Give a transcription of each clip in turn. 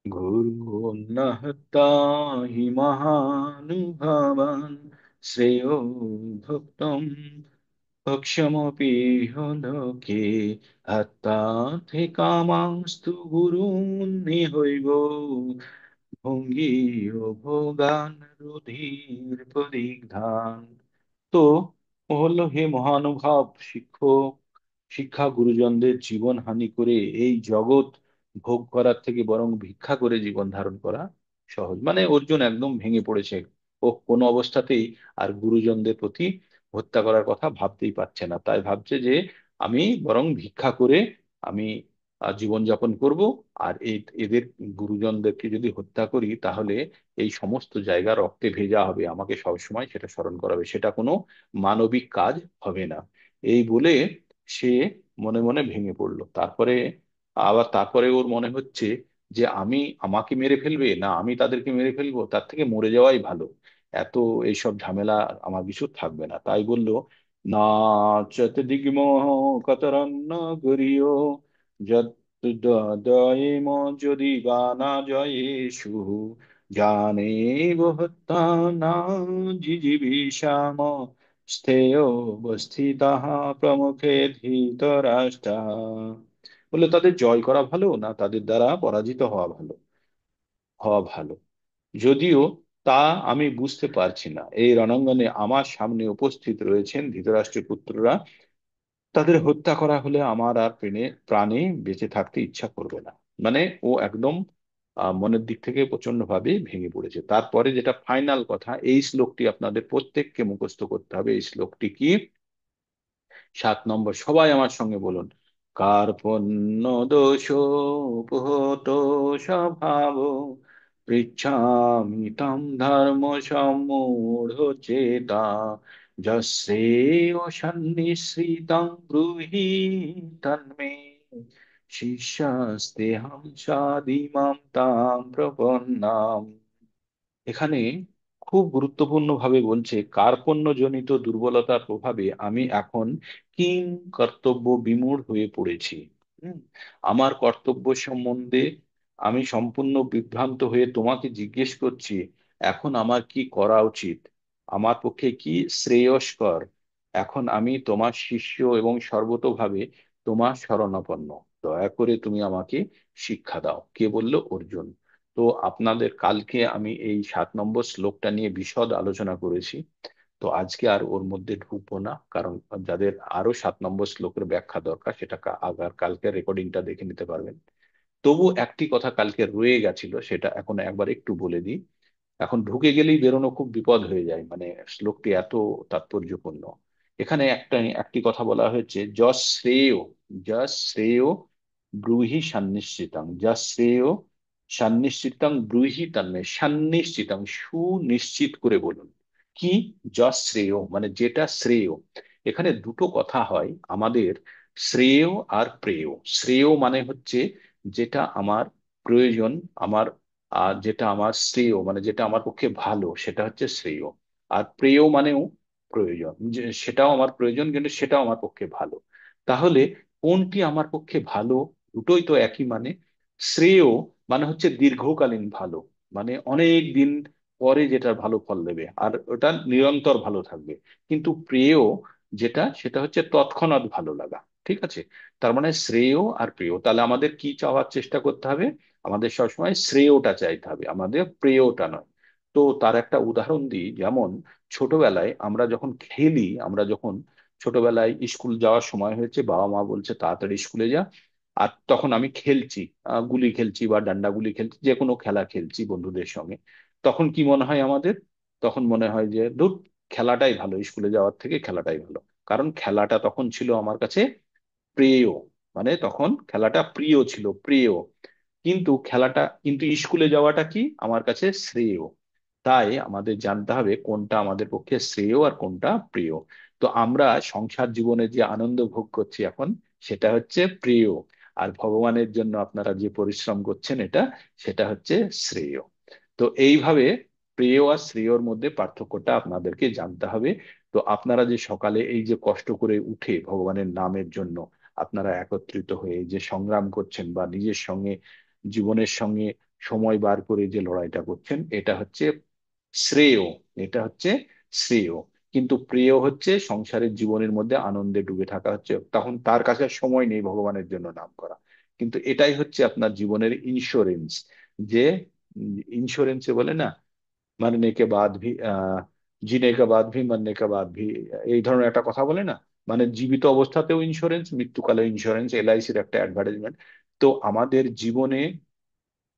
गुरून्नहत्ता हि महानुभावान् श्रेयो भक्तम् पक्षमपि लोके हत्ताथे कामांस्तु गुरून्निहैव ভঙ্গি ও ভোগান রুধির পরিধান। তো ও হলো, হে মহানুভাব শিক্ষক, শিক্ষা গুরুজনদের জীবন হানি করে এই জগৎ ভোগ করার থেকে বরং ভিক্ষা করে জীবন ধারণ করা সহজ। মানে অর্জুন একদম ভেঙে পড়েছে। ও কোনো অবস্থাতেই আর গুরুজনদের প্রতি হত্যা করার কথা ভাবতেই পারছে না। তাই ভাবছে যে আমি বরং ভিক্ষা করে আমি জীবনযাপন করব। আর এদের গুরুজনদেরকে যদি হত্যা করি তাহলে এই সমস্ত জায়গা রক্তে ভেজা হবে, আমাকে সবসময় সেটা স্মরণ করাবে, সেটা কোনো মানবিক কাজ হবে না। এই বলে সে মনে মনে ভেঙে পড়লো। তারপরে ওর মনে হচ্ছে যে আমাকে মেরে ফেলবে না, আমি তাদেরকে মেরে ফেলবো, তার থেকে মরে যাওয়াই ভালো। এত এইসব ঝামেলা আমার কিছু থাকবে না। তাই বলল, না চত দিগমোহ কতরন্ন গরীয় যদ দয়েম যদি বা না জয়েষু জানে হত্যা না জিজিবিষাম স্থেয় অবস্থিতাঃ প্রমুখে ধৃতরাষ্ট্র। বলে, তাদের জয় করা ভালো না তাদের দ্বারা পরাজিত হওয়া ভালো? যদিও তা আমি বুঝতে পারছি না। এই রণাঙ্গনে আমার সামনে উপস্থিত রয়েছেন ধৃতরাষ্ট্রের পুত্ররা। তাদের হত্যা করা হলে আমার আর প্রাণে বেঁচে থাকতে ইচ্ছা করবে না। মানে ও একদম মনের দিক থেকে প্রচন্ড ভাবে ভেঙে পড়েছে। তারপরে যেটা ফাইনাল কথা, এই শ্লোকটি আপনাদের প্রত্যেককে মুখস্থ করতে হবে। এই শ্লোকটি কি? 7 নম্বর, সবাই আমার সঙ্গে বলুন। কার্পণ্য দোষ উপহত স্বভাব পৃচ্ছামি তম ধর্ম সম্মূঢ় চেতা যশ্রেয় সন্নিশ্রিতং ব্রূহি তন্মে শিষ্যাস্তেহং সাদিমাম তাম প্রপন্নাম। এখানে খুব গুরুত্বপূর্ণ ভাবে বলছে, কার্পণ্যজনিত দুর্বলতার প্রভাবে আমি এখন কিং কর্তব্য বিমূঢ় হয়ে পড়েছি। হুম, আমার কর্তব্য সম্বন্ধে আমি সম্পূর্ণ বিভ্রান্ত হয়ে তোমাকে জিজ্ঞেস করছি, এখন আমার কি করা উচিত, আমার পক্ষে কি শ্রেয়স্কর। এখন আমি তোমার শিষ্য এবং সর্বতোভাবে তোমার শরণাপন্ন। দয়া করে তুমি আমাকে শিক্ষা দাও। কে বলল? অর্জুন। তো আপনাদের কালকে আমি এই 7 নম্বর শ্লোকটা নিয়ে বিশদ আলোচনা করেছি। তো আজকে আর ওর মধ্যে ঢুকবো না, কারণ যাদের আরো 7 নম্বর শ্লোকের ব্যাখ্যা দরকার সেটা আগার কালকে রেকর্ডিংটা দেখে নিতে পারবেন। তবু একটি কথা কালকে রয়ে গেছিল, সেটা এখন একবার একটু বলে দিই। এখন ঢুকে গেলেই বেরোনো খুব বিপদ হয়ে যায়, মানে শ্লোকটি এত তাৎপর্যপূর্ণ। এখানে একটি কথা বলা হয়েছে, যশ শ্রেয়, যশ শ্রেয় ব্রূহি সান্নিশ্চিতং, যশ শ্রেয় সান্নিশ্চিতং ব্রূহি তন্মে, সান্নিশ্চিতং সুনিশ্চিত করে বলুন। কি? যশ শ্রেয় মানে যেটা শ্রেয়। এখানে দুটো কথা হয় আমাদের, শ্রেয় আর প্রেয়। শ্রেয় মানে হচ্ছে যেটা আমার প্রয়োজন, আমার যেটা আমার শ্রেয় মানে যেটা আমার পক্ষে ভালো, সেটা হচ্ছে শ্রেয়। আর প্রেয় মানেও প্রয়োজন, যে সেটাও আমার প্রয়োজন কিন্তু সেটাও আমার পক্ষে ভালো। তাহলে কোনটি আমার পক্ষে ভালো? দুটোই তো একই মানে। শ্রেয় মানে হচ্ছে দীর্ঘকালীন ভালো, মানে অনেক দিন পরে যেটা ভালো ফল দেবে আর ওটা নিরন্তর ভালো থাকবে। কিন্তু প্রেয় যেটা, সেটা হচ্ছে তৎক্ষণাৎ ভালো লাগা। ঠিক আছে? তার মানে শ্রেয় আর প্রিয়। তাহলে আমাদের কি চাওয়ার চেষ্টা করতে হবে? আমাদের সবসময় শ্রেয়টা চাইতে হবে, আমাদের প্রেয়টা নয়। তো তার একটা উদাহরণ দিই। যেমন ছোটবেলায় আমরা যখন খেলি, আমরা যখন ছোটবেলায় স্কুল যাওয়ার সময় হয়েছে, বাবা মা বলছে তাড়াতাড়ি স্কুলে যা, আর তখন আমি খেলছি, গুলি খেলছি বা ডান্ডা গুলি খেলছি, যে কোনো খেলা খেলছি বন্ধুদের সঙ্গে। তখন কি মনে হয় আমাদের? তখন মনে হয় যে ধুর, খেলাটাই ভালো, স্কুলে যাওয়ার থেকে খেলাটাই ভালো। কারণ খেলাটা তখন ছিল আমার কাছে প্রেয়, মানে তখন খেলাটা প্রিয় ছিল, প্রিয়। কিন্তু স্কুলে যাওয়াটা কি আমার কাছে শ্রেয়। তাই আমাদের জানতে হবে কোনটা আমাদের পক্ষে শ্রেয় আর কোনটা প্রিয়। তো আমরা সংসার জীবনে যে আনন্দ ভোগ করছি এখন, সেটা হচ্ছে প্রিয়। আর ভগবানের জন্য আপনারা যে পরিশ্রম করছেন সেটা হচ্ছে শ্রেয়। তো এইভাবে প্রেয় আর শ্রেয়র মধ্যে পার্থক্যটা আপনাদেরকে জানতে হবে। তো আপনারা যে সকালে এই যে কষ্ট করে উঠে ভগবানের নামের জন্য আপনারা একত্রিত হয়ে এই যে সংগ্রাম করছেন বা নিজের সঙ্গে, জীবনের সঙ্গে সময় বার করে যে লড়াইটা করছেন, এটা হচ্ছে শ্রেয়, এটা হচ্ছে শ্রেয়। কিন্তু প্রেয় হচ্ছে সংসারের জীবনের মধ্যে আনন্দে ডুবে থাকা, হচ্ছে তখন তার কাছে আর সময় নেই ভগবানের জন্য নাম করা। কিন্তু এটাই হচ্ছে আপনার জীবনের ইন্স্যুরেন্স, যে ইন্স্যুরেন্সে বলে না, मरने के बाद भी जीने के बाद भी मरने के बाद भी, এই ধরনের একটা কথা বলে না, মানে জীবিত অবস্থাতেও ইন্স্যুরেন্স, মৃত্যুকালে ইন্স্যুরেন্স, এলআইসির একটা অ্যাডভার্টাইজমেন্ট। তো আমাদের জীবনে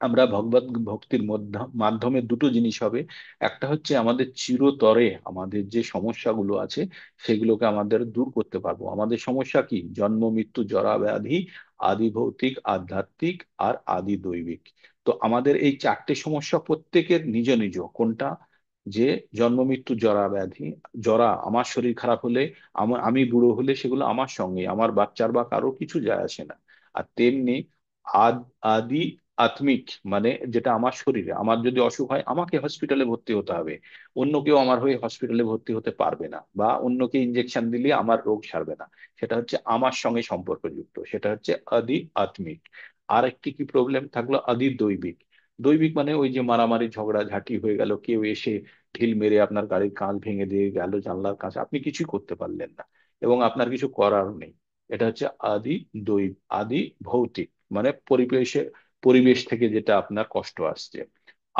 আমরা ভগবত ভক্তির মাধ্যমে দুটো জিনিস হবে। একটা হচ্ছে আমাদের চিরতরে আমাদের যে সমস্যাগুলো আছে সেগুলোকে আমাদের দূর করতে পারবো। আমাদের সমস্যা কি? জন্ম, মৃত্যু, জরা ব্যাধি, আদি ভৌতিক, আধ্যাত্মিক আর আদি দৈবিক। তো আমাদের এই চারটে সমস্যা প্রত্যেকের নিজ নিজ। কোনটা? যে জন্ম, মৃত্যু, জরা ব্যাধি। জরা আমার শরীর খারাপ হলে, আমি বুড়ো হলে, সেগুলো আমার সঙ্গে, আমার বাচ্চার বা কারো কিছু যায় আসে না। আর তেমনি আদি আত্মিক, মানে যেটা আমার শরীরে, আমার যদি অসুখ হয় আমাকে হসপিটালে ভর্তি হতে হবে, অন্য কেউ আমার হয়ে হসপিটালে ভর্তি হতে পারবে না, বা অন্যকে ইনজেকশন দিলে আমার রোগ সারবে না। সেটা হচ্ছে আমার সঙ্গে সম্পর্কযুক্ত, সেটা হচ্ছে আদি আত্মিক। আর একটি কি প্রবলেম থাকলো? আদি দৈবিক। দৈবিক মানে ওই যে মারামারি ঝগড়া ঝাঁটি হয়ে গেল, কেউ এসে ঢিল মেরে আপনার গাড়ির কাঁচ ভেঙে দিয়ে গেল, জানলার কাঁচ, আপনি কিছুই করতে পারলেন না এবং আপনার কিছু করার নেই। এটা হচ্ছে আদি আদি ভৌতিক, মানে পরিবেশ থেকে যেটা আপনার কষ্ট আসছে।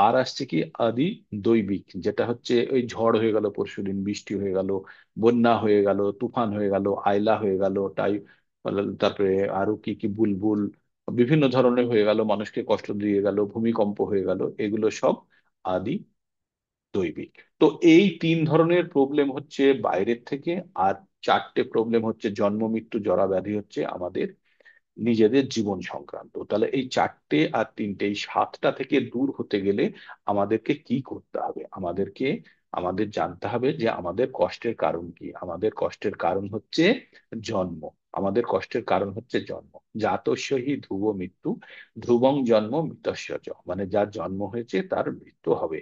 আর আসছে কি আদি দৈবিক, যেটা হচ্ছে ওই ঝড় হয়ে গেল, পরশুদিন বৃষ্টি হয়ে গেল, বন্যা হয়ে গেল, তুফান হয়ে গেল, আয়লা হয়ে গেল, তারপরে আরো কি কি বুলবুল, বিভিন্ন ধরনের হয়ে গেল, মানুষকে কষ্ট দিয়ে গেল, ভূমিকম্প হয়ে গেল, এগুলো সব আদি দৈবিক। তো এই তিন ধরনের প্রবলেম হচ্ছে বাইরের থেকে। আর চারটে প্রবলেম হচ্ছে জন্ম, মৃত্যু, জরা ব্যাধি, হচ্ছে আমাদের নিজেদের জীবন সংক্রান্ত। তাহলে এই চারটে আর তিনটে, এই সাতটা থেকে দূর হতে গেলে আমাদেরকে কি করতে হবে? আমাদের জানতে হবে যে আমাদের কষ্টের কারণ কি। আমাদের কষ্টের কারণ হচ্ছে জন্ম। আমাদের কষ্টের কারণ হচ্ছে জন্ম। জাতস্য হি ধ্রুব মৃত্যু, ধ্রুবং জন্ম মৃতস্য চ। মানে যার জন্ম হয়েছে তার মৃত্যু হবে,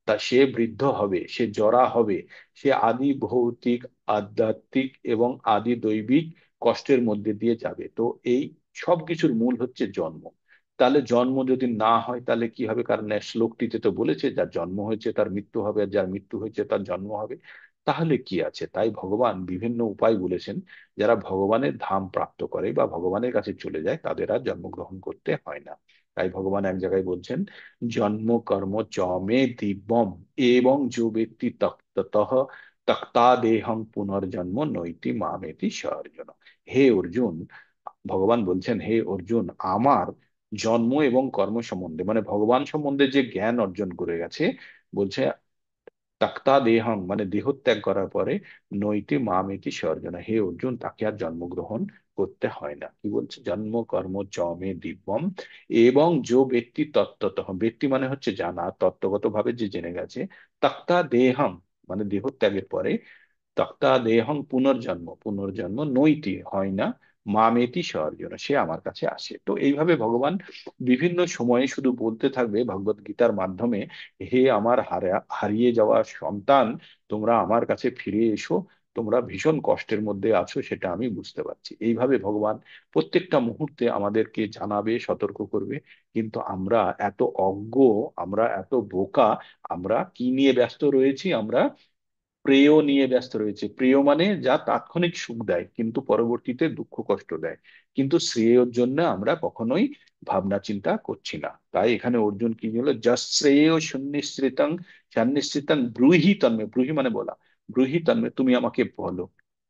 তা সে বৃদ্ধ হবে, সে জরা হবে, সে আদি ভৌতিক, আধ্যাত্মিক এবং আদি দৈবিক কষ্টের মধ্যে দিয়ে যাবে। তো এই সবকিছুর মূল হচ্ছে জন্ম। তাহলে জন্ম যদি না হয় তাহলে কি হবে? কারণ এই শ্লোকটিতে তো বলেছে যার জন্ম হয়েছে তার মৃত্যু হবে, আর যার মৃত্যু হয়েছে তার জন্ম হবে। তাহলে কি আছে? তাই ভগবান বিভিন্ন উপায় বলেছেন। যারা ভগবানের ধাম প্রাপ্ত করে বা ভগবানের কাছে চলে যায় তাদের আর জন্মগ্রহণ করতে হয় না। তাই ভগবান এক জায়গায় বলছেন, জন্ম কর্ম চ মে দিব্যম এবং যো ব্যক্তি তক্ততঃ তক্তা দেহং পুনর্জন্ম নৈতি মামেতি সর্জুন। হে অর্জুন, ভগবান বলছেন, হে অর্জুন, আমার জন্ম এবং কর্ম সম্বন্ধে, মানে ভগবান সম্বন্ধে যে জ্ঞান অর্জন করে গেছে, বলছে তাক্তা দেহং, মানে দেহ ত্যাগ করার পরে নৈতি মামেতি সর্জনা, হে অর্জুন, তাকে আর জন্মগ্রহণ করতে হয় না। কি বলছে? জন্ম কর্ম চ মে দিব্যম এবং যে ব্যক্তি তত্ত্বতঃ, ব্যক্তি মানে হচ্ছে জানা, তত্ত্বগত ভাবে যে জেনে গেছে, তাক্তা দেহং, মানে দেহ ত্যাগের পরে, তক্তা দেহং পুনর্জন্ম, পুনর্জন্ম নইতি, হয় না, মামেতি সর্জনা, সে আমার কাছে আসে। তো এইভাবে ভগবান বিভিন্ন সময়ে শুধু বলতে থাকবে ভগবত গীতার মাধ্যমে, হে আমার হারিয়ে যাওয়া সন্তান, তোমরা আমার কাছে ফিরে এসো, তোমরা ভীষণ কষ্টের মধ্যে আছো সেটা আমি বুঝতে পারছি। এইভাবে ভগবান প্রত্যেকটা মুহূর্তে আমাদেরকে জানাবে, সতর্ক করবে। কিন্তু আমরা এত অজ্ঞ, আমরা এত বোকা, আমরা কি নিয়ে ব্যস্ত রয়েছি? আমরা প্রেয় নিয়ে ব্যস্ত রয়েছে। প্রিয় মানে যা তাৎক্ষণিক সুখ দেয় কিন্তু পরবর্তীতে দুঃখ কষ্ট দেয়, কিন্তু শ্রেয়ের জন্য আমরা কখনোই ভাবনা চিন্তা করছি না। তাই এখানে অর্জুন কি হলো, যশ্রেয় সুনিশ্রিতং সুনিশ্রিতং ব্রূহি তন্মে, ব্রূহি মানে বলা, ব্রূহি তন্মে, তুমি আমাকে বলো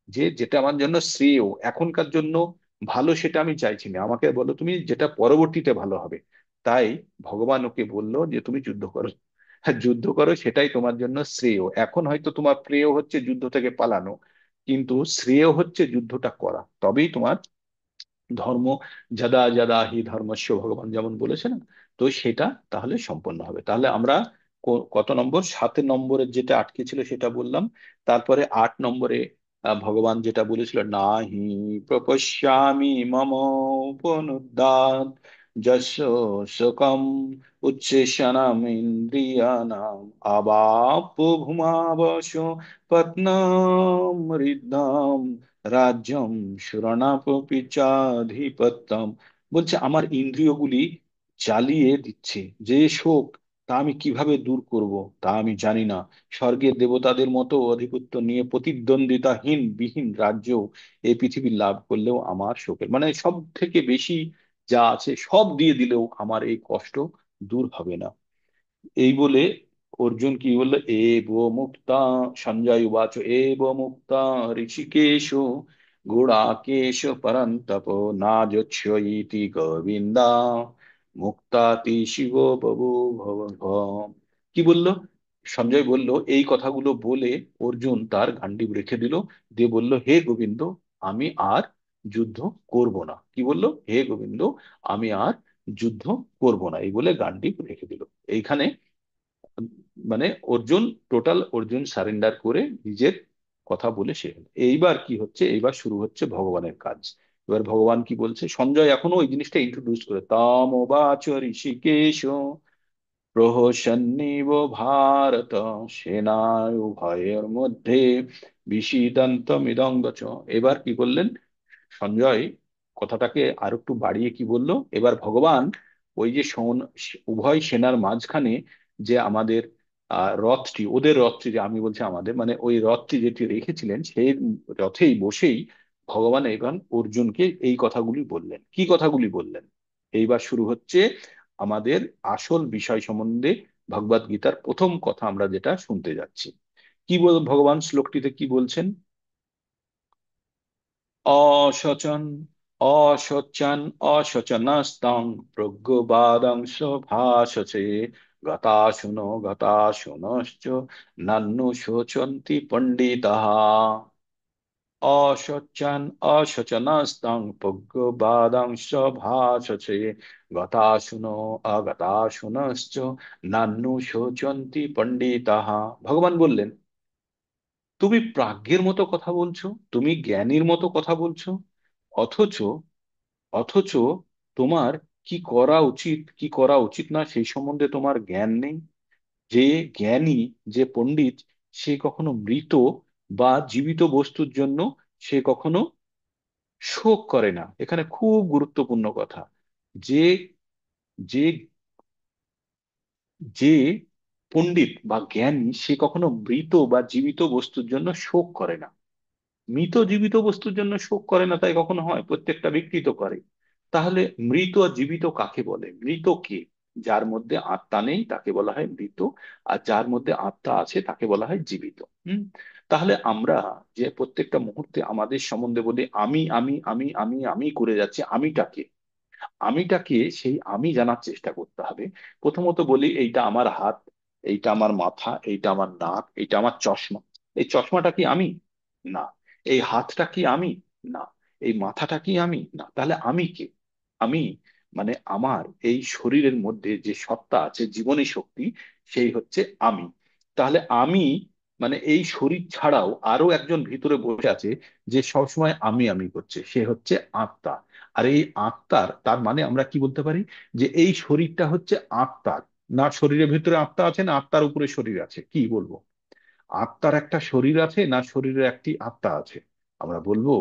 যে যেটা আমার জন্য শ্রেয়, এখনকার জন্য ভালো সেটা আমি চাইছি না, আমাকে বলো তুমি যেটা পরবর্তীতে ভালো হবে। তাই ভগবান ওকে বললো যে তুমি যুদ্ধ করো, হ্যাঁ যুদ্ধ করো, সেটাই তোমার জন্য শ্রেয়। এখন হয়তো তোমার প্রেয় হচ্ছে যুদ্ধ থেকে পালানো, কিন্তু শ্রেয় হচ্ছে যুদ্ধটা করা, তবেই তোমার ধর্ম, যদা যদা হি ধর্মস্য, ভগবান যেমন বলেছেন, তো সেটা তাহলে সম্পন্ন হবে। তাহলে আমরা কত নম্বর, 7 নম্বরের যেটা আটকে ছিল সেটা বললাম। তারপরে 8 নম্বরে ভগবান যেটা বলেছিল, না হি প্রপশ্যামি মম উপনুদ্যাত যশ শোকম উচ্ছেশনম ইন্দ্রিয়াণাম আবাপ ভূমাবশ পত্নম ঋদ্ধম রাজ্যম শরণাপপি চাধিপত্যম। বলছে আমার ইন্দ্রিয়গুলি জ্বালিয়ে দিচ্ছে। যে শোক, তা আমি কিভাবে দূর করব তা আমি জানি না। স্বর্গের দেবতাদের মতো আধিপত্য নিয়ে প্রতিদ্বন্দ্বিতাহীন বিহীন রাজ্য এই পৃথিবী লাভ করলেও আমার শোকের, মানে সব থেকে বেশি যা আছে সব দিয়ে দিলেও আমার এই কষ্ট দূর হবে না। এই বলে অর্জুন কি বললো, এব মুক্তা, সঞ্জয় উবাচ এব মুক্তা ঋষিকেশ গুড়াকেশ পরন্তপ না যচ্ছয়িতি গোবিন্দা মুক্তাতি শিব বাবু ভব ভব। কি বললো? সঞ্জয় বলল, এই কথাগুলো বলে অর্জুন তার গান্ডীব রেখে দিল, দিয়ে বলল, হে গোবিন্দ, আমি আর যুদ্ধ করব না। কি বললো? হে গোবিন্দ, আমি আর যুদ্ধ করব না, এই বলে গান্ডীব রেখে দিল। এইখানে মানে অর্জুন, টোটাল অর্জুন সারেন্ডার করে নিজের কথা বলে সে হলো। এইবার কি হচ্ছে, এইবার শুরু হচ্ছে ভগবানের কাজ। এবার ভগবান কি বলছে, সঞ্জয় এখনো ওই জিনিসটা ইন্ট্রোডিউস করে, তাম বাচ ঋষিকেশ প্রহসন্নিব ভারত সেনায় উভয়ের মধ্যে বিষিদন্তমিদং বচ। এবার কি করলেন সঞ্জয়, কথাটাকে আর একটু বাড়িয়ে কি বললো, এবার ভগবান ওই যে উভয় সেনার মাঝখানে যে আমাদের রথটি, ওদের রথটি, যে আমি বলছি আমাদের, মানে ওই রথটি যেটি রেখেছিলেন সেই রথেই বসেই ভগবান এবার অর্জুনকে এই কথাগুলি বললেন। কি কথাগুলি বললেন? এইবার শুরু হচ্ছে আমাদের আসল বিষয় সম্বন্ধে ভগবদ গীতার প্রথম কথা আমরা যেটা শুনতে যাচ্ছি। কি বল ভগবান শ্লোকটিতে কি বলছেন? অশোচন অশোচন অশোচনস্তং প্রজ্ঞবাদংশ ভাষসে গতাশুনো গতাশুনশ্চ নন্নু শোচন্তি পণ্ডিতাঃ। অশোচন অশোচনস্তং প্রজ্ঞবাদংশ ভাষসে গতাশুনো অগতাশুনশ্চ নন্নু শোচন্তি পণ্ডিতাঃ। ভগবান বললেন, তুমি প্রাজ্ঞের মতো কথা বলছো, তুমি জ্ঞানীর মতো কথা বলছো, অথচ অথচ তোমার কি করা উচিত কি করা উচিত না সেই সম্বন্ধে তোমার জ্ঞান নেই। যে জ্ঞানী, যে পণ্ডিত, সে কখনো মৃত বা জীবিত বস্তুর জন্য সে কখনো শোক করে না। এখানে খুব গুরুত্বপূর্ণ কথা, যে যে যে পণ্ডিত বা জ্ঞানী সে কখনো মৃত বা জীবিত বস্তুর জন্য শোক করে না। মৃত জীবিত বস্তুর জন্য শোক করে না তাই কখনো হয়? প্রত্যেকটা ব্যক্তি তো করে। তাহলে মৃত আর জীবিত কাকে বলে? মৃত কে? যার মধ্যে আত্মা নেই তাকে বলা হয় মৃত, আর যার মধ্যে আত্মা আছে তাকে বলা হয় জীবিত। তাহলে আমরা যে প্রত্যেকটা মুহূর্তে আমাদের সম্বন্ধে বলি আমি আমি আমি আমি আমি করে যাচ্ছি, আমিটাকে, আমিটাকে সেই আমি জানার চেষ্টা করতে হবে। প্রথমত বলি, এইটা আমার হাত, এইটা আমার মাথা, এইটা আমার নাক, এইটা আমার চশমা। এই চশমাটা কি আমি? না। এই হাতটা কি আমি? না। এই মাথাটা কি আমি? না। তাহলে আমি কে? আমি মানে আমার এই শরীরের মধ্যে যে সত্তা আছে, জীবনী শক্তি, সেই হচ্ছে আমি। তাহলে আমি মানে এই শরীর ছাড়াও আরো একজন ভিতরে বসে আছে যে সবসময় আমি আমি করছে, সে হচ্ছে আত্মা। আর এই আত্মার, তার মানে আমরা কি বলতে পারি, যে এই শরীরটা হচ্ছে আত্মার। না শরীরের ভিতরে আত্মা আছে, না আত্মার উপরে শরীর আছে, কি বলবো? আত্মার একটা শরীর আছে, না শরীরের একটি আত্মা আছে? আমরা বলবো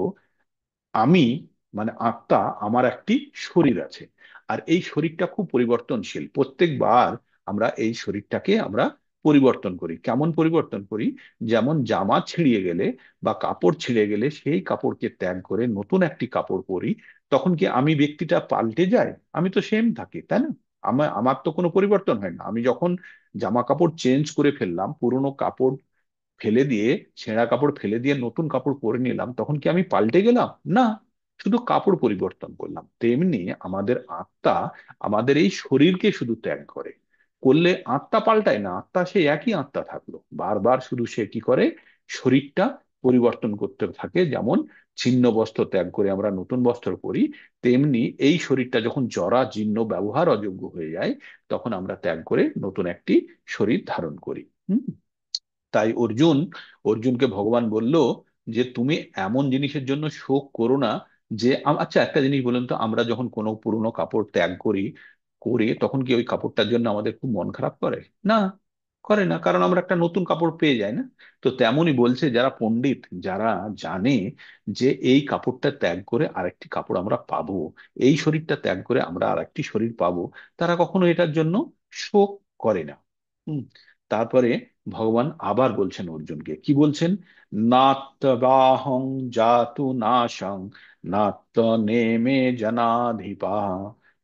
আমি মানে আত্মা, আমার একটি শরীর আছে। আর এই শরীরটা খুব পরিবর্তনশীল। প্রত্যেকবার আমরা এই শরীরটাকে আমরা পরিবর্তন করি। কেমন পরিবর্তন করি? যেমন জামা ছিঁড়িয়ে গেলে বা কাপড় ছিঁড়ে গেলে সেই কাপড়কে ত্যাগ করে নতুন একটি কাপড় পরি, তখন কি আমি ব্যক্তিটা পাল্টে যায়? আমি তো সেম থাকি, তাই না? আমার আমার তো কোনো পরিবর্তন হয় না। আমি যখন জামা কাপড় চেঞ্জ করে ফেললাম, পুরোনো কাপড় ফেলে দিয়ে, ছেঁড়া কাপড় ফেলে দিয়ে নতুন কাপড় পরে নিলাম, তখন কি আমি পাল্টে গেলাম? না, শুধু কাপড় পরিবর্তন করলাম। তেমনি আমাদের আত্মা আমাদের এই শরীরকে শুধু ত্যাগ করে, করলে আত্মা পাল্টায় না, আত্মা সেই একই আত্মা থাকলো। বারবার শুধু সে কি করে, শরীরটা পরিবর্তন করতে থাকে। যেমন ছিন্ন বস্ত্র ত্যাগ করে আমরা নতুন বস্ত্র পরি, তেমনি এই শরীরটা যখন জরা জীর্ণ ব্যবহার অযোগ্য হয়ে যায়, তখন আমরা ত্যাগ করে নতুন একটি শরীর ধারণ করি। হুম। তাই অর্জুনকে ভগবান বলল যে তুমি এমন জিনিসের জন্য শোক করো না। যে আচ্ছা, একটা জিনিস বলুন তো, আমরা যখন কোনো পুরনো কাপড় ত্যাগ করি, করে তখন কি ওই কাপড়টার জন্য আমাদের খুব মন খারাপ করে? না। করে না, কারণ আমরা একটা নতুন কাপড় পেয়ে যাই না। তো তেমনই বলছে, যারা পণ্ডিত, যারা জানে যে এই কাপড়টা ত্যাগ করে আরেকটি কাপড় আমরা পাবো, এই শরীরটা ত্যাগ করে আমরা আরেকটি শরীর পাবো, তারা কখনো এটার জন্য শোক করে না। হুম। তারপরে ভগবান আবার বলছেন অর্জুনকে, কি বলছেন? নাত্যবাহং জাতু নাশং নাত্য নেমে জনাধিপা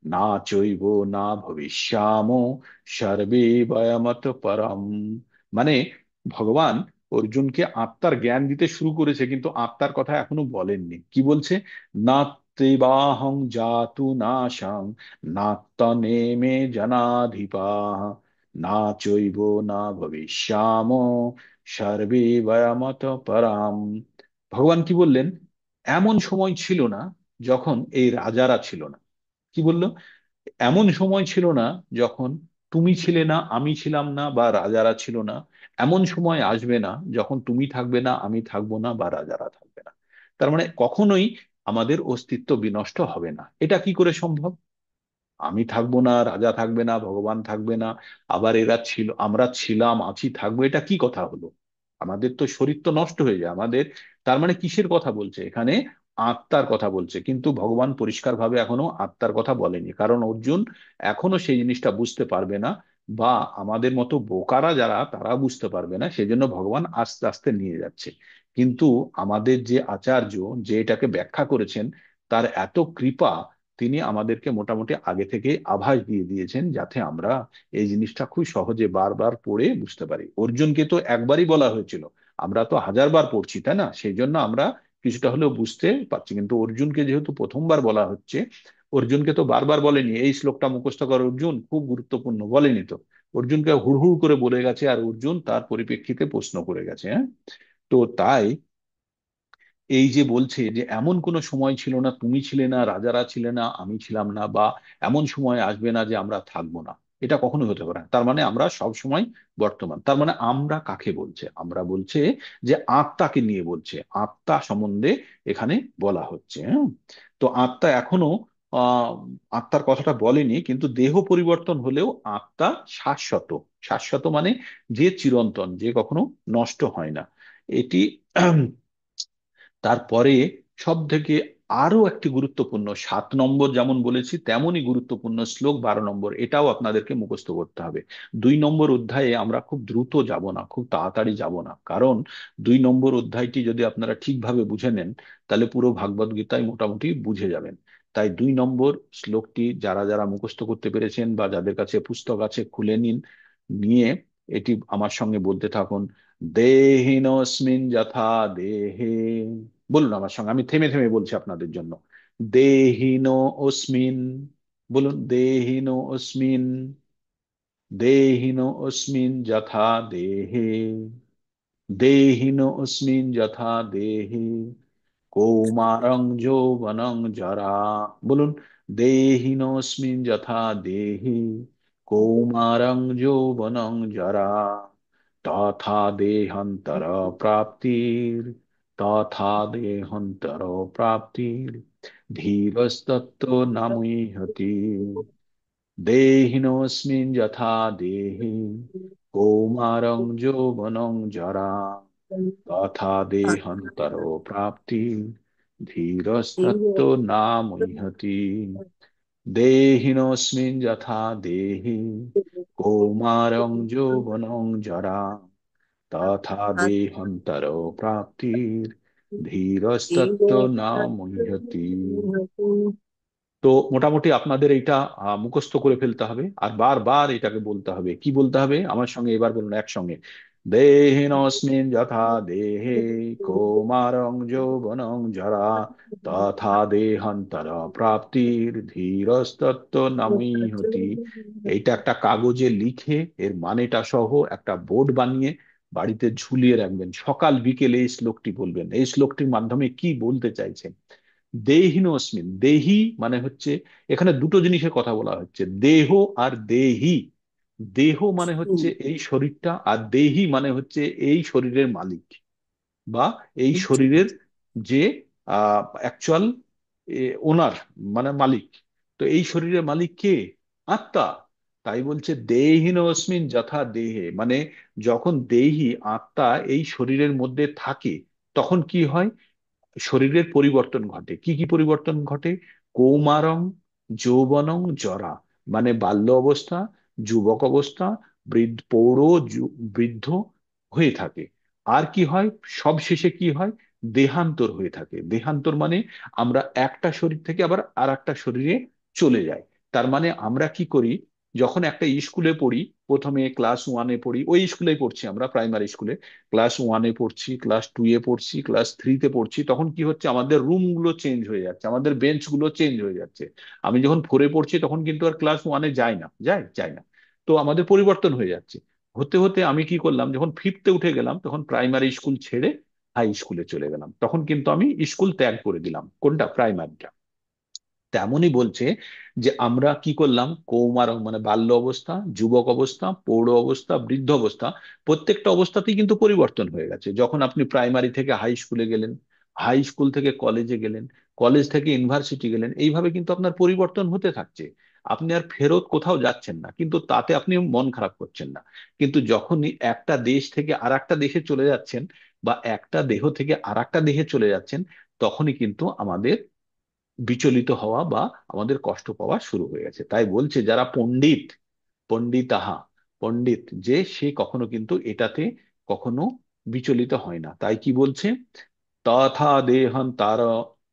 না চৈব না ভবিষ্যামো সর্বে বয়মত পরম। মানে ভগবান অর্জুনকে আত্মার জ্ঞান দিতে শুরু করেছে, কিন্তু আত্মার কথা এখনো বলেননি। কি বলছে? নাত্তেবাহং জাতু নাশং নাত্তনেমে জনাধিপা না চৈব না ভবিষ্যাম সর্বে বয়মত পরাম। ভগবান কি বললেন? এমন সময় ছিল না যখন এই রাজারা ছিল না। কি বলল? এমন সময় ছিল না যখন তুমি ছিলে না, আমি ছিলাম না, বা রাজারা ছিল না। এমন সময় আসবে না যখন তুমি থাকবে না, আমি থাকবো না, বা রাজারা থাকবে না। তার মানে কখনোই আমাদের অস্তিত্ব বিনষ্ট হবে না। এটা কি করে সম্ভব? আমি থাকবো না, রাজা থাকবে না, ভগবান থাকবে না, আবার এরা ছিল, আমরা ছিলাম, আছি, থাকবো, এটা কি কথা হলো? আমাদের তো শরীর তো নষ্ট হয়ে যায় আমাদের। তার মানে কিসের কথা বলছে এখানে? আত্মার কথা বলছে। কিন্তু ভগবান পরিষ্কারভাবে এখনো আত্মার কথা বলেনি, কারণ অর্জুন এখনো সেই জিনিসটা বুঝতে পারবে না, বা আমাদের মতো বোকারা যারা, তারা বুঝতে পারবে না, সেজন্য ভগবান আস্তে আস্তে নিয়ে যাচ্ছে। কিন্তু আমাদের যে আচার্য, যে এটাকে ব্যাখ্যা করেছেন, তার এত কৃপা, তিনি আমাদেরকে মোটামুটি আগে থেকে আভাস দিয়ে দিয়েছেন, যাতে আমরা এই জিনিসটা খুব সহজে বারবার পড়ে বুঝতে পারি। অর্জুনকে তো একবারই বলা হয়েছিল, আমরা তো হাজার বার পড়ছি, তাই না? সেই জন্য আমরা কিছুটা হলেও বুঝতে পারছি। কিন্তু অর্জুনকে যেহেতু প্রথমবার বলা হচ্ছে, অর্জুনকে তো বারবার বলেনি এই শ্লোকটা মুখস্থ কর অর্জুন, খুব গুরুত্বপূর্ণ, বলেনি তো। অর্জুনকে হুড়হুড় করে বলে গেছে, আর অর্জুন তার পরিপ্রেক্ষিতে প্রশ্ন করে গেছে। হ্যাঁ। তো তাই এই যে বলছে যে এমন কোনো সময় ছিল না, তুমি ছিলে না, রাজারা ছিলে না, আমি ছিলাম না, বা এমন সময় আসবে না যে আমরা থাকবো না, এটা কখনোই হতে পারে না। তার মানে আমরা সব সময় বর্তমান। তার মানে আমরা কাকে বলছে? আমরা বলছে যে আত্মাকে নিয়ে বলছে, আত্মা সম্বন্ধে এখানে বলা হচ্ছে। হ্যাঁ। তো আত্মা এখনো আহ আত্মার কথাটা বলেনি, কিন্তু দেহ পরিবর্তন হলেও আত্মা শাশ্বত। শাশ্বত মানে যে চিরন্তন, যে কখনো নষ্ট হয় না। এটি তারপরে সব থেকে আরো একটি গুরুত্বপূর্ণ 7 নম্বর, যেমন বলেছি তেমনই গুরুত্বপূর্ণ শ্লোক 12 নম্বর, এটাও আপনাদেরকে মুখস্থ করতে হবে। 2 নম্বর অধ্যায়ে আমরা খুব দ্রুত যাব না, খুব তাড়াতাড়ি যাব না, কারণ 2 নম্বর অধ্যায়টি যদি আপনারা ঠিকভাবে বুঝে নেন, তাহলে পুরো ভাগবত গীতায় মোটামুটি বুঝে যাবেন। তাই 2 নম্বর শ্লোকটি যারা যারা মুখস্থ করতে পেরেছেন, বা যাদের কাছে পুস্তক আছে, খুলে নিন, নিয়ে এটি আমার সঙ্গে বলতে থাকুন। দেহিনস্মিন যথা দেহে। বলুন আমার সঙ্গে, আমি থেমে থেমে বলছি আপনাদের জন্য। দেহিন অস্মিন। বলুন, দেহিন অস্মিন। দেহিন অস্মিন যথা দেহে। দেহিন অস্মিন যথা দেহে কৌমারং যৌবনং জরা। বলুন, দেহিনস্মিন যথা দেহি কৌমারং যৌবনং জরা তথা দেহান্তর প্রাপ্তির। তথা দেহান্তর প্রাপ্তির ধীরস্তত্ত্ব নামুহতি। দেহিনস্মিন যথা দেহি কৌমারং যৌবনং জরা তথা দেহান্তর প্রাপ্তি ধীরস্তত্ত্ব না মুহ্যতি। দেহিনস্মিন যথা দেহি কৌমারং যৌবনং জরা তথা দেহান্তর প্রাপ্তির ধীরস্তত্ত্ব না মুহ্যতি। তো মোটামুটি আপনাদের এইটা মুখস্থ করে ফেলতে হবে, আর বারবার এটাকে বলতে হবে। কি বলতে হবে আমার সঙ্গে এবার বলুন একসঙ্গে। দেহিনস্মিন যথা দেহে কৌমারং যৌবনং জরা তথা দেহান্তর প্রাপ্তির ধীরস্তত্ত্ব নামীহতি। এইটা একটা কাগজে লিখে এর মানেটা সহ একটা বোর্ড বানিয়ে বাড়িতে ঝুলিয়ে রাখবেন। সকাল বিকেল এই শ্লোকটি বলবেন। এই শ্লোকটির মাধ্যমে কি বলতে চাইছেন? দেহিনস্মিন, দেহি মানে হচ্ছে, এখানে দুটো জিনিসের কথা বলা হচ্ছে, দেহ আর দেহি। দেহ মানে হচ্ছে এই শরীরটা, আর দেহি মানে হচ্ছে এই শরীরের মালিক, বা এই শরীরের যে অ্যাকচুয়াল ওনার, মানে মালিক। তো এই শরীরের মালিক কে? আত্মা। তাই বলছে দেহিন অস্মিন যথা দেহে, মানে যখন দেহি আত্মা এই শরীরের মধ্যে থাকে তখন কি হয়, শরীরের পরিবর্তন ঘটে। কি কি পরিবর্তন ঘটে? কৌমারং, যৌবনং, জরা, মানে বাল্য অবস্থা, যুবক অবস্থা, প্রৌঢ়, বৃদ্ধ হয়ে থাকে। আর কি হয়? সব শেষে কি হয়? দেহান্তর হয়ে থাকে। দেহান্তর মানে আমরা একটা শরীর থেকে আবার আর একটা শরীরে চলে যাই। তার মানে আমরা কি করি, যখন একটা স্কুলে পড়ি, প্রথমে ক্লাস ওয়ানে পড়ি, ওই স্কুলেই পড়ছি আমরা, প্রাইমারি স্কুলে ক্লাস ওয়ানে পড়ছি, ক্লাস টু এ পড়ছি, ক্লাস থ্রিতে পড়ছি, তখন কি হচ্ছে, আমাদের রুম গুলো চেঞ্জ হয়ে যাচ্ছে, আমাদের বেঞ্চ গুলো চেঞ্জ হয়ে যাচ্ছে। আমি যখন ফোরে পড়ছি তখন কিন্তু আর ক্লাস ওয়ানে যাই না, যাই না। তো আমাদের পরিবর্তন হয়ে যাচ্ছে। হতে হতে আমি কি করলাম, যখন ফিফথে উঠে গেলাম তখন প্রাইমারি স্কুল ছেড়ে হাই স্কুলে চলে গেলাম, তখন কিন্তু আমি স্কুল ত্যাগ করে দিলাম, কোনটা? প্রাইমারিটা। তেমনই বলছে যে আমরা কি করলাম, কৌমার মানে বাল্য অবস্থা, যুবক অবস্থা, প্রৌঢ় অবস্থা, বৃদ্ধ অবস্থা, প্রত্যেকটা অবস্থাতেই কিন্তু পরিবর্তন হয়ে গেছে। যখন আপনি প্রাইমারি থেকে হাই স্কুলে গেলেন, হাই স্কুল থেকে কলেজে গেলেন, কলেজ থেকে ইউনিভার্সিটি গেলেন, এইভাবে কিন্তু আপনার পরিবর্তন হতে থাকছে। আপনি আর ফেরত কোথাও যাচ্ছেন না, কিন্তু তাতে আপনি মন খারাপ করছেন না। কিন্তু যখনই একটা দেশ থেকে আর একটা দেশে চলে যাচ্ছেন, বা একটা দেহ থেকে আর একটা দেহে চলে যাচ্ছেন, তখনই কিন্তু আমাদের বিচলিত হওয়া বা আমাদের কষ্ট পাওয়া শুরু হয়ে গেছে। তাই বলছে যারা পণ্ডিত, পণ্ডিতাহা, পণ্ডিত যে, সে কখনো কিন্তু এটাতে কখনো বিচলিত হয় না। তাই কি বলছে, তথা দেহন তার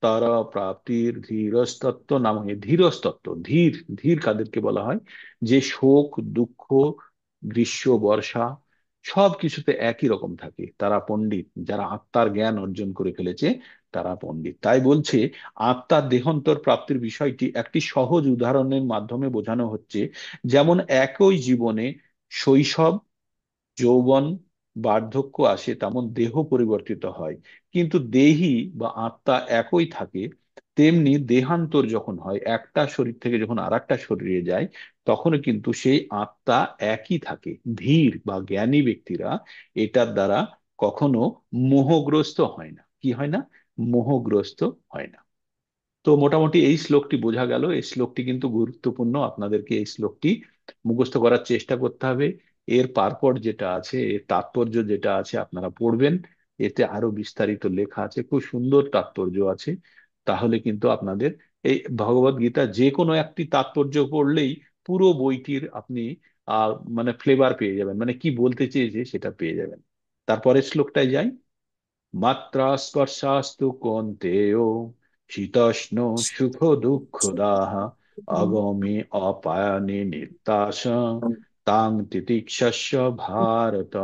তার প্রাপ্তির ধীরস্তত্ব নাম, ধীরস্তত্ব, ধীর, ধীর কাদেরকে বলা হয়? যে শোক, দুঃখ, গ্রীষ্ম, বর্ষা সব কিছুতে একই রকম থাকে, তারা পণ্ডিত। যারা আত্মার জ্ঞান অর্জন করে ফেলেছে তারা পণ্ডিত। তাই বলছে আত্মার দেহান্তর প্রাপ্তির বিষয়টি একটি সহজ উদাহরণের মাধ্যমে বোঝানো হচ্ছে। যেমন একই জীবনে শৈশব, যৌবন, বার্ধক্য আসে, তেমন দেহ পরিবর্তিত হয়, কিন্তু দেহি বা আত্মা একই থাকে। তেমনি দেহান্তর যখন হয়, একটা শরীর থেকে যখন আর একটা শরীরে যায়, তখনও কিন্তু সেই আত্মা একই থাকে। ধীর বা জ্ঞানী ব্যক্তিরা এটার দ্বারা কখনো মোহগ্রস্ত হয় না। কি হয় না? মোহগ্রস্ত হয় না। তো মোটামুটি এই শ্লোকটি বোঝা গেল। এই শ্লোকটি কিন্তু গুরুত্বপূর্ণ, আপনাদেরকে এই শ্লোকটি মুখস্থ করার চেষ্টা করতে হবে। এর পারপর যেটা আছে, এর তাৎপর্য যেটা আছে আপনারা পড়বেন। এতে আরো বিস্তারিত লেখা আছে, খুব সুন্দর তাৎপর্য আছে। তাহলে কিন্তু আপনাদের এই ভগবত গীতা যে কোনো একটি তাৎপর্য পড়লেই পুরো বইটির আপনি মানে ফ্লেভার পেয়ে যাবেন, মানে কি বলতে চেয়েছে সেটা পেয়ে যাবেন। তারপরের শ্লোকটায় যাই। মাত্রা স্পর্শাস্তু কৌন্তেয় শীতোষ্ণ সুখ দুঃখদাহ আগমে অপায়নে নিত্যাস তাং তিতিক্ষস্য ভারত।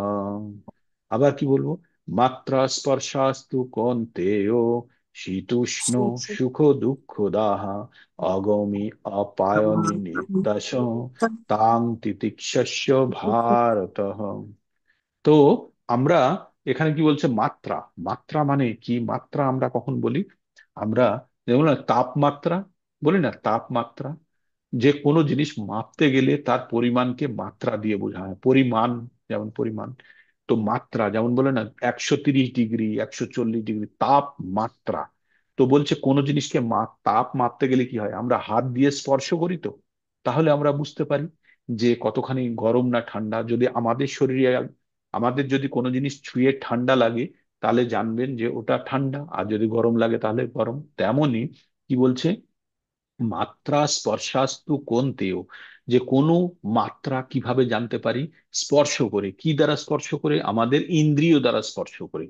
আবার কি বলবো? মাত্রা স্পর্শাস্তু কৌন্তেয় শীতোষ্ণ সুখ দুঃখদাহ আগমে অপায়নে নিত্যাস তাং তিতিক্ষস্য ভারত। তো আমরা এখানে কি বলছে, মাত্রা, মাত্রা মানে কি? মাত্রা আমরা কখন বলি? আমরা যেমন না তাপমাত্রা বলি না, তাপমাত্রা। যে কোনো জিনিস মাপতে গেলে তার পরিমাণকে মাত্রা দিয়ে বোঝা হয়, পরিমাণ, যেমন পরিমাণ। তো মাত্রা যেমন বলে না 130 ডিগ্রি, 140 ডিগ্রি তাপমাত্রা। তো বলছে কোনো জিনিসকে তাপ মাপতে গেলে কি হয়, আমরা হাত দিয়ে স্পর্শ করি, তো তাহলে আমরা বুঝতে পারি যে কতখানি গরম না ঠান্ডা। যদি আমাদের শরীরে, আমাদের যদি কোনো জিনিস ছুঁয়ে ঠান্ডা লাগে, তাহলে জানবেন যে ওটা ঠান্ডা, আর যদি গরম লাগে তাহলে গরম। তেমনই কি বলছে, মাত্রা স্পর্শাস্তু কোন্তেও, যে কোনো মাত্রা কিভাবে জানতে পারি? স্পর্শ করে। কি দ্বারা স্পর্শ করে? আমাদের ইন্দ্রিয় দ্বারা স্পর্শ করে।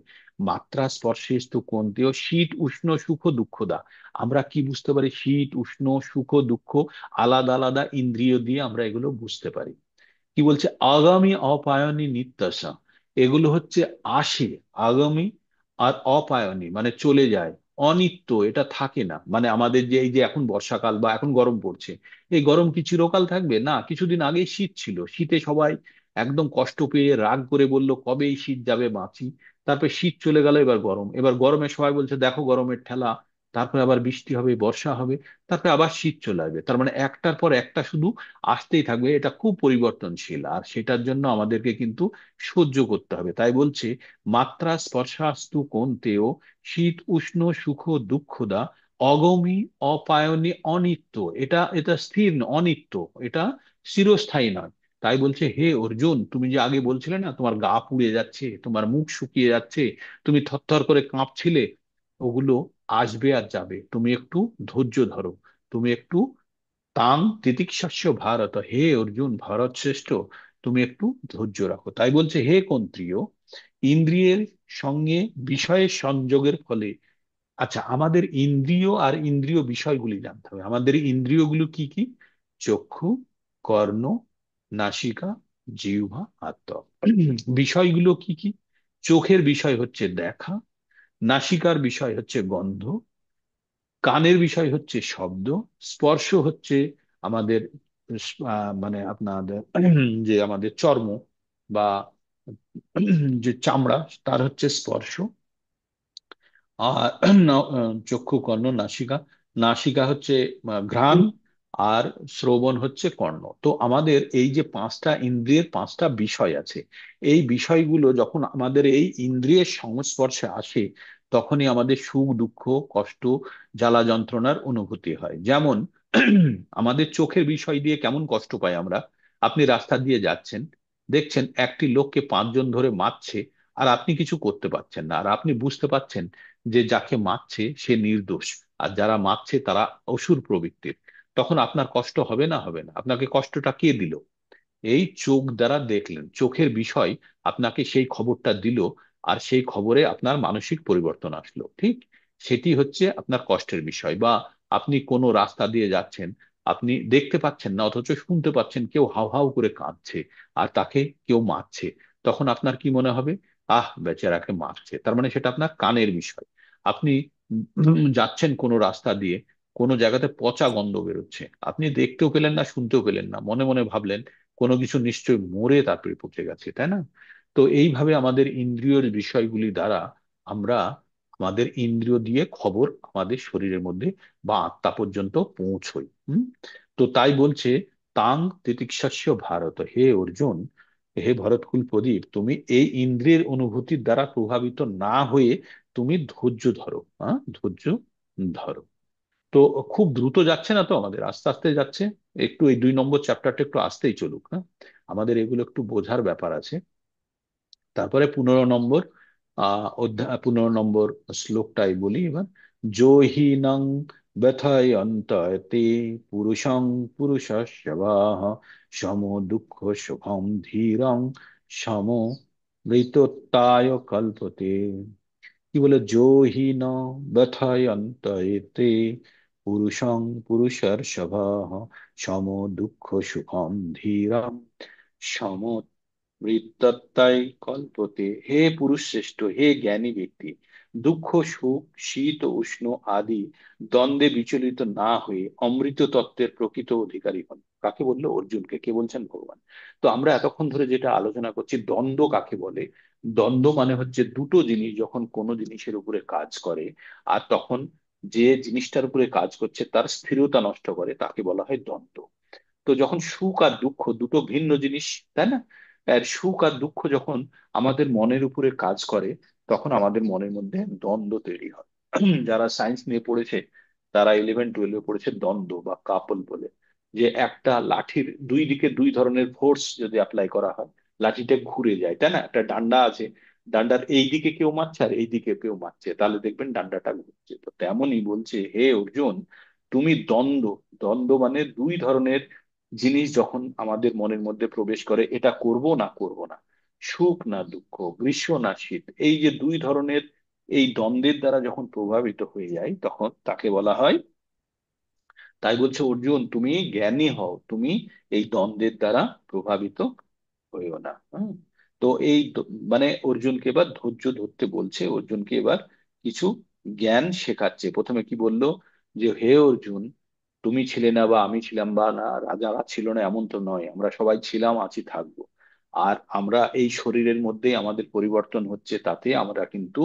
মাত্রা স্পর্শেস্তু কোন্তেও শীত উষ্ণ সুখ দুঃখদা। আমরা কি বুঝতে পারি? শীত উষ্ণ সুখ দুঃখ আলাদা আলাদা ইন্দ্রিয় দিয়ে আমরা এগুলো বুঝতে পারি। কি বলছে, আগামী অপায়নী নিত্যাশা, এগুলো হচ্ছে আসে। আগামী আর অপায়নী মানে চলে যায়। অনিত্য, এটা থাকে না। মানে আমাদের যে এই যে এখন বর্ষাকাল বা এখন গরম পড়ছে, এই গরম কি চিরকাল থাকবে? না। কিছুদিন আগেই শীত ছিল, শীতে সবাই একদম কষ্ট পেয়ে রাগ করে বলল কবে এই শীত যাবে, বাঁচি। তারপর শীত চলে গেল, এবার গরম, এবার গরমে সবাই বলছে দেখো গরমের ঠেলা। তারপরে আবার বৃষ্টি হবে, বর্ষা হবে, তারপরে আবার শীত চলে আসবে। তার মানে একটার পর একটা শুধু আসতেই থাকবে। এটা খুব পরিবর্তনশীল, আর সেটার জন্য আমাদেরকে কিন্তু সহ্য করতে হবে। তাই বলছে মাত্রা স্পর্শাস্তু কোন্তেও শীত উষ্ণ সুখ দুঃখদা অগমী, অপায়নী, অনিত্য। এটা এটা স্থির না, অনিত্য। এটা চিরস্থায়ী নয়। তাই বলছে হে অর্জুন, তুমি যে আগে বলছিলে না তোমার গা পুড়ে যাচ্ছে, তোমার মুখ শুকিয়ে যাচ্ছে, তুমি থরথর করে কাঁপছিলে, ওগুলো আসবে আর যাবে, তুমি একটু ধৈর্য ধরো। তুমি একটু তাং তিতিক্ষস্য ভারত, হে অর্জুন ভারত শ্রেষ্ঠ, তুমি একটু ধৈর্য রাখো। তাই বলছে হে ক্ষত্রিয়, ইন্দ্রিয়ের সঙ্গে বিষয়ের সংযোগের ফলে, আচ্ছা আমাদের ইন্দ্রিয় আর ইন্দ্রিয় বিষয়গুলি জানতে হবে। আমাদের ইন্দ্রিয়গুলো কি কি? চক্ষু, কর্ণ, নাসিকা, জিহ্বা আর ত্বক। বিষয়গুলো কি কি? চোখের বিষয় হচ্ছে দেখা, নাসিকার বিষয় হচ্ছে গন্ধ, কানের বিষয় হচ্ছে শব্দ, স্পর্শ হচ্ছে আমাদের মানে আপনাদের যে আমাদের চর্ম বা যে চামড়া, তার হচ্ছে স্পর্শ। আর চক্ষু, কর্ণ, নাসিকা, নাসিকা হচ্ছে ঘ্রাণ, আর শ্রবণ হচ্ছে কর্ণ। তো আমাদের এই যে পাঁচটা ইন্দ্রিয়ের পাঁচটা বিষয় আছে, এই বিষয়গুলো যখন আমাদের এই ইন্দ্রিয়ের সংস্পর্শে আসে, তখনই আমাদের সুখ দুঃখ কষ্ট জ্বালা যন্ত্রণার অনুভূতি হয়। যেমন আমাদের চোখের বিষয় দিয়ে কেমন কষ্ট পাই আমরা। আপনি রাস্তা দিয়ে যাচ্ছেন, দেখছেন একটি লোককে পাঁচজন ধরে মারছে, আর আপনি কিছু করতে পারছেন না, আর আপনি বুঝতে পারছেন যে যাকে মারছে সে নির্দোষ, আর যারা মারছে তারা অসুর প্রবৃত্তির। তখন আপনার কষ্ট হবে না? হবে না। আপনাকে কষ্টটা কে দিল? এই চোখ দ্বারা দেখলেন, চোখের বিষয় আপনাকে সেই খবরটা দিল, আর সেই খবরে আপনার মানসিক পরিবর্তন আসলো, ঠিক? সেটি হচ্ছে আপনার কষ্টের বিষয়। বা আপনি কোনো রাস্তা দিয়ে যাচ্ছেন, আপনি দেখতে পাচ্ছেন না অথচ শুনতে পাচ্ছেন কেউ হাউ হাউ করে কাঁদছে, আর তাকে কেউ মারছে, তখন আপনার কি মনে হবে? আহ, বেচারাকে মারছে। তার মানে সেটা আপনার কানের বিষয়। আপনি যাচ্ছেন কোনো রাস্তা দিয়ে, কোনো জায়গাতে পচা গন্ধ বেরোচ্ছে, আপনি দেখতেও পেলেন না শুনতেও পেলেন না, মনে মনে ভাবলেন কোনো কিছু নিশ্চয়ই মরে তারপরে পচে গেছে, তাই না? তো এইভাবে আমাদের ইন্দ্রিয়ের বিষয়গুলি দ্বারা আমরা আমাদের ইন্দ্রিয় দিয়ে খবর আমাদের শরীরের মধ্যে বা আত্মা পর্যন্ত পৌঁছই। তো তাই বলছে তাং তিতিক্ষস্য ভারত, হে অর্জুন, হে ভরতকুল প্রদীপ, তুমি এই ইন্দ্রিয়ের অনুভূতির দ্বারা প্রভাবিত না হয়ে তুমি ধৈর্য ধরো। হ্যাঁ, ধৈর্য ধরো। তো খুব দ্রুত যাচ্ছে না তো, আমাদের আস্তে আস্তে যাচ্ছে। একটু এই 2 নম্বর চ্যাপ্টারটা একটু আস্তেই চলুক, হ্যাঁ, আমাদের এগুলো একটু বোঝার ব্যাপার আছে। তারপরে 15 নম্বর অধ্যায়, 15 নম্বর শ্লোকটাই বলি এবার। যোহিনং ব্যথয়ন্ততে পুরুষং পুরুষস্যবাহ সম দুঃখ সুখম ধীরং সম মৃত্যুত্বায় কল্পতে। কি বলে? যোহি ন ব্যথয়ন্ত এতে পুরুষং পুরুষর্ষভঃ সম দুঃখ সুখম ধীরম সম মৃত্যুত্বাই কল্পতে। হে পুরুষ শ্রেষ্ঠ, হে জ্ঞানী ব্যক্তি, দুঃখ সুখ শীত উষ্ণ আদি দ্বন্দ্বে বিচলিত না হয়ে অমৃত তত্ত্বের প্রকৃত অধিকারী হন। কাকে বললো? অর্জুনকে। কে বলছেন? ভগবান। তো আমরা এতক্ষণ ধরে যেটা আলোচনা করছি, দ্বন্দ্ব কাকে বলে। দ্বন্দ্ব মানে হচ্ছে দুটো জিনিস যখন কোনো জিনিসের উপরে কাজ করে, আর তখন যে জিনিসটার উপরে কাজ করছে তার স্থিরতা নষ্ট করে, তাকে বলা হয় দ্বন্দ্ব। তো যখন সুখ আর দুঃখ দুটো ভিন্ন জিনিস, তাই না? আর সুখ আর দুঃখ যখন আমাদের মনের উপরে কাজ করে, তখন আমাদের মনের মধ্যে দ্বন্দ্ব তৈরি হয়। যারা সায়েন্স নিয়ে পড়েছে, তারা 11-12 পড়েছে দ্বন্দ্ব বা কাপল বলে, যে একটা লাঠির দুই দিকে দুই ধরনের ফোর্স যদি অ্যাপ্লাই করা হয়, লাঠিটা ঘুরে যায়, তাই না? একটা ডান্ডা আছে, ডান্ডার এই দিকে কেউ মারছে আর এই দিকে কেউ মারছে, তাহলে দেখবেন ডান্ডাটা ঘুরছে। তো তেমনই বলছে হে অর্জুন, তুমি দ্বন্দ্ব, দ্বন্দ্ব মানে দুই ধরনের জিনিস যখন আমাদের মনের মধ্যে প্রবেশ করে, এটা করব না করব না, সুখ না দুঃখ, গ্রীষ্ম না শীত, এই যে দুই ধরনের এই দ্বন্দ্বের দ্বারা যখন প্রভাবিত হয়ে যায়, তখন তাকে বলা হয়। তাই বলছে অর্জুন, তুমি জ্ঞানী হও, তুমি এই দ্বন্দ্বের দ্বারা প্রভাবিত হইও না। তো এই মানে অর্জুনকে এবার ধৈর্য ধরতে বলছে, অর্জুনকে এবার কিছু জ্ঞান শেখাচ্ছে। প্রথমে কি বললো? যে হে অর্জুন, তুমি ছিলে না বা আমি ছিলাম বা না রাজারা ছিল না, এমন তো নয়, আমরা সবাই ছিলাম, আছি, থাকবো। আর আমরা এই শরীরের মধ্যেই আমাদের পরিবর্তন হচ্ছে, তাতে আমরা কিন্তু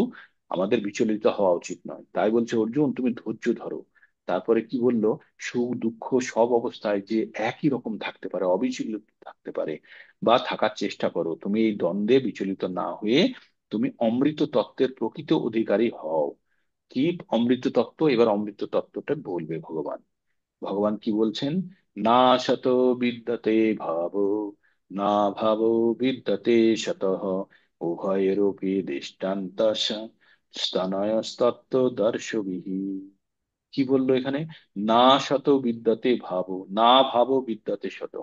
আমাদের বিচলিত হওয়া উচিত নয়। তাই বলছে অর্জুন, তুমি ধৈর্য ধরো। তারপরে কি বললো? সুখ দুঃখ সব অবস্থায় যে একই রকম থাকতে পারে, অবিচলিত থাকতে পারে, বা থাকার চেষ্টা করো। তুমি এই দ্বন্দ্বে বিচলিত না হয়ে তুমি অমৃত তত্ত্বের প্রকৃত অধিকারী হও। কি অমৃত তত্ত্ব, এবার অমৃত তত্ত্বটা বলবে ভগবান। ভগবান কি বলছেন? না শত বিদ্যতে ভাব, না ভাব বিদ্যতে শতঃ, উভয়েরপি দৃষ্টান্ত স্তনয়স্তত্ত্ব দর্শবিহি। কি বললো এখানে? না শত বিদ্যাতে ভাবো, না ভাবো বিদ্যাতে শত।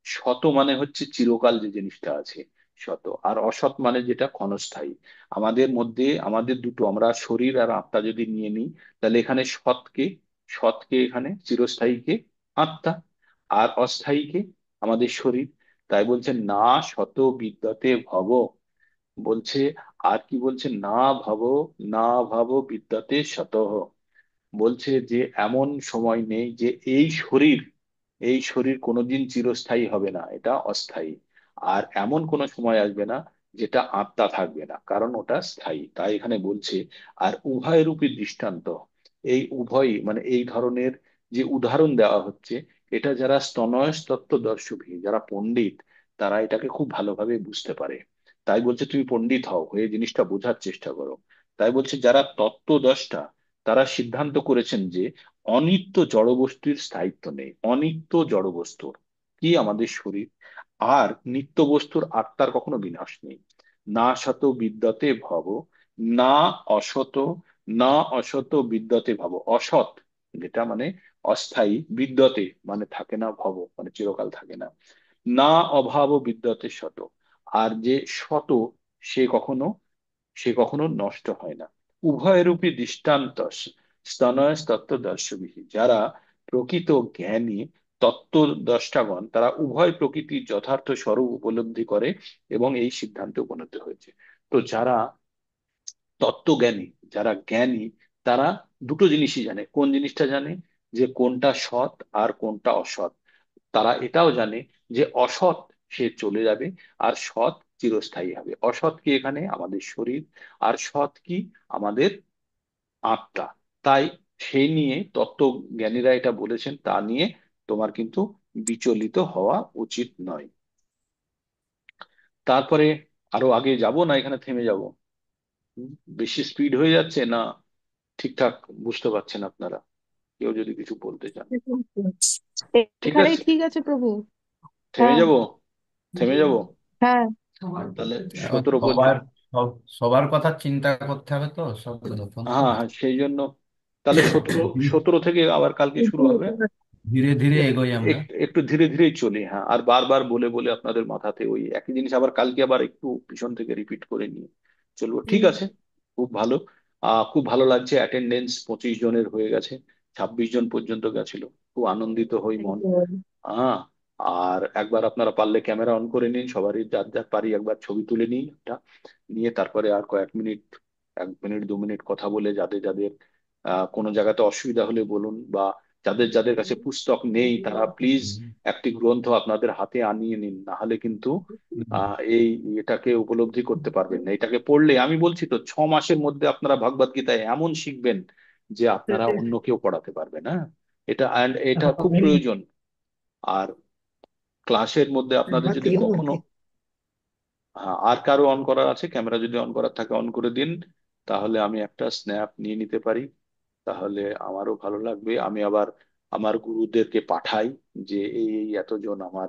শত মানে হচ্ছে চিরকাল যে জিনিসটা আছে, শত। আর অসৎ মানে যেটা ক্ষণস্থায়ী। আমাদের মধ্যে আমাদের দুটো, আমরা শরীর আর আত্মা যদি নিয়ে নিই, তাহলে এখানে সৎকে, সৎকে এখানে চিরস্থায়ীকে আত্মা, আর অস্থায়ীকে আমাদের শরীর। তাই বলছে না শত বিদ্যাতে ভব, বলছে। আর কি বলছে? না ভাব, না ভাব বিদ্যাতে শত, বলছে যে এমন সময় নেই যে এই শরীর, এই শরীর কোনোদিন চিরস্থায়ী হবে না, এটা অস্থায়ী। আর এমন কোনো সময় আসবে না যেটা আত্মা থাকবে না, কারণ ওটা স্থায়ী। তাই এখানে বলছে। আর উভয়রূপী দৃষ্টান্ত, এই উভয় মানে এই ধরনের যে উদাহরণ দেওয়া হচ্ছে, এটা যারা স্তন্যস্তত্ত্ব দর্শী, যারা পণ্ডিত, তারা এটাকে খুব ভালোভাবে বুঝতে পারে। তাই বলছে তুমি পণ্ডিত হও, হয়ে জিনিসটা বোঝার চেষ্টা করো। তাই বলছে যারা তত্ত্বদ্রষ্টা, তারা সিদ্ধান্ত করেছেন যে অনিত্য জড়বস্তুর স্থায়িত্ব নেই, অনিত্য জড়বস্তুর কি আমাদের শরীর, আর নিত্য বস্তুর আত্মার কখনো বিনাশ নেই। না শত বিদ্যতে ভব, না অসত, না অসত বিদ্যতে ভব। অসৎ যেটা মানে অস্থায়ী, বিদ্যতে মানে থাকে না, ভব মানে চিরকাল থাকে না। না অভাব বিদ্যতে শত, আর যে শত সে কখনো, সে কখনো নষ্ট হয় না। উভয়রূপী দৃষ্টান্ত স্তনয় তত্ত্বদর্শবিহি, যারা প্রকৃত জ্ঞানী তত্ত্বদ্রষ্টাগণ, তারা উভয় প্রকৃতির যথার্থ স্বরূপ উপলব্ধি করে এবং এই সিদ্ধান্তে উপনীত হয়েছে। তো যারা তত্ত্বজ্ঞানী, যারা জ্ঞানী, তারা দুটো জিনিসই জানে। কোন জিনিসটা জানে? যে কোনটা সৎ আর কোনটা অসৎ। তারা এটাও জানে যে অসৎ সে চলে যাবে, আর সৎ চিরস্থায়ী হবে। অসৎ কি এখানে আমাদের শরীর, আর সৎ কি আমাদের আত্মা। তাই সেই নিয়ে তত্ত্বজ্ঞানীরা এটা বলেছেন, তা নিয়ে তোমার কিন্তু বিচলিত হওয়া উচিত নয়। তারপরে আরো আগে যাব না, এখানে থেমে যাব? বেশি স্পিড হয়ে যাচ্ছে না? ঠিকঠাক বুঝতে পারছেন আপনারা? কেউ যদি কিছু বলতে চান। ঠিক এখানেই আছে, ঠিক আছে প্রভু। থেমে হ্যাঁ। যাব, থেমে যাব। হ্যাঁ। তাহলে এখন 17 সবার পর্যন্ত। সবার কথা চিন্তা করতে হবে তো, সব তখন হ্যাঁ হ্যাঁ, সেই জন্য তাহলে 17, 17 থেকে আবার কালকে শুরু হবে। ধীরে ধীরে একটু এগোই আমরা। একটু একটু ধীরে ধীরেই চলি, হ্যাঁ। আর বারবার বলে বলে আপনাদের মাথাতে ওই একই জিনিস আবার কালকে আবার একটু পিছন থেকে রিপিট করে নিয়ে চলবো, ঠিক আছে? খুব ভালো। খুব ভালো লাগছে, অ্যাটেন্ডেন্স 25 জনের হয়ে গেছে, 26 জন পর্যন্ত গেছিল। খুব আনন্দিত হই মন। হ্যাঁ। আর একবার আপনারা পারলে ক্যামেরা অন করে নিন, সবারই যার যার পারি একবার ছবি তুলে নিই একটা, নিয়ে তারপরে আর কয়েক মিনিট, 1 মিনিট 2 মিনিট কথা বলে, যাদের যাদের কোনো জায়গাতে অসুবিধা হলে বলুন, বা যাদের যাদের কাছে পুস্তক নেই তারা প্লিজ একটি গ্রন্থ আপনাদের হাতে আনিয়ে নিন, না হলে কিন্তু এই এটাকে উপলব্ধি করতে পারবেন না। এটাকে পড়লে, আমি বলছি তো, 6 মাসের মধ্যে আপনারা ভগবত গীতায় এমন শিখবেন যে আপনারা অন্য কেউ পড়াতে পারবেন। হ্যাঁ, এটা and এটা খুব প্রয়োজন। আর ক্লাসের মধ্যে আপনাদের যদি কখনো, হ্যাঁ, আর কারো অন করা আছে ক্যামেরা, যদি অন করার থাকে অন করে দিন, তাহলে আমি একটা স্ন্যাপ নিয়ে নিতে পারি। তাহলে আমারও ভালো লাগবে। আমি আবার আমার গুরুদেরকে পাঠাই যে এই এই এতজন আমার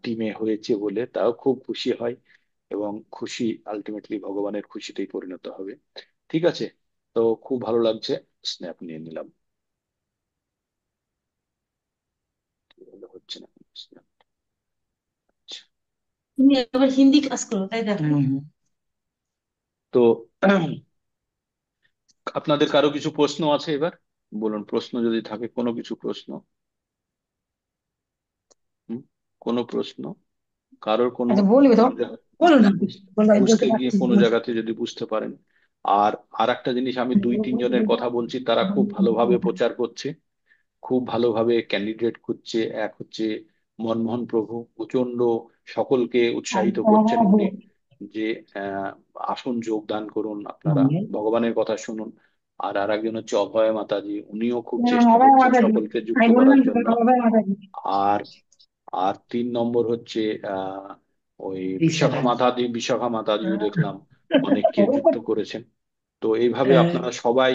টিমে হয়েছে বলে, তাও খুব খুশি হয়। এবং খুশি আলটিমেটলি ভগবানের খুশিতেই পরিণত হবে। ঠিক আছে, তো খুব ভালো লাগছে। স্ন্যাপ নিয়ে নিলাম। কি হলো, হচ্ছে না স্ন্যাপ? তুমি আবার হিন্দি ক্লাস করো তাই দেখো। তো আপনাদের কারো কিছু প্রশ্ন আছে এবার? বলুন, প্রশ্ন যদি থাকে, কোনো কিছু প্রশ্ন। হুম? কোনো প্রশ্ন কারোর, কোনো আচ্ছা বলবে তো, জায়গা- বলো না, বলো আমি বলতে বুঝতে গিয়ে পারছি কোনো না। জায়গাতে যদি বুঝতে পারেন। আর আর একটা জিনিস, আমি 2-3 জনের কথা বলছি, তারা খুব ভালোভাবে প্রচার করছে, খুব ভালোভাবে ক্যান্ডিডেট খুঁজছে। এক হচ্ছে মনমোহন প্রভু, প্রচন্ড সকলকে উৎসাহিত করছেন উনি যে আহ, আসুন যোগদান করুন আপনারা, ভগবানের কথা শুনুন। আর আরেকজন হচ্ছে অভয় মাতাজি, উনিও খুব চেষ্টা বাবা করছেন মাতাজি, সকলকে আমি যুক্ত বললাম করার তো জন্য। বাবা মাতাজি। আর আর 3 নম্বর হচ্ছে ওই বিশাখা মাতাজিও দেখলাম অনেককে যুক্ত করেছেন। তো এইভাবে আপনারা সবাই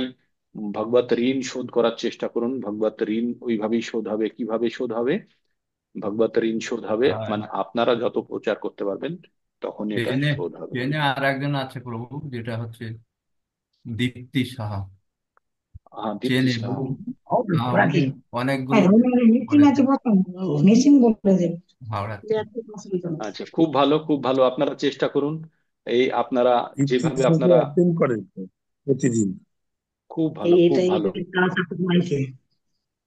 ভগবত ঋণ শোধ করার চেষ্টা করুন। ভগবত ঋণ ওইভাবেই শোধ হবে। কিভাবে শোধ হবে? ভগবত ঋণ শোধ হবে আর মানে আপনারা যত প্রচার করতে পারবেন তখনই এটা চেনে শোধ হবে। চেনে আর একজন আছে প্রভু, যেটা হচ্ছে দীপ্তি সাহা। হ্যাঁ, দীপ্তি চেনে সাহা। বহু। উনি Berarti, অনেকগুলো mesin aja করেছেন potong. Mesin boleh sih. হাওড়াতে। Lihat tuh pas gitu. আচ্ছা, খুব ভালো, খুব ভালো। আপনারা চেষ্টা করুন। এই আপনারা দীপ্তি যেভাবে সাহাকে আপনারা, অ্যাটেন্ড করেন তো প্রতিদিন। খুব ভালো, খুব Itu ভালো, salah satu pemain sih.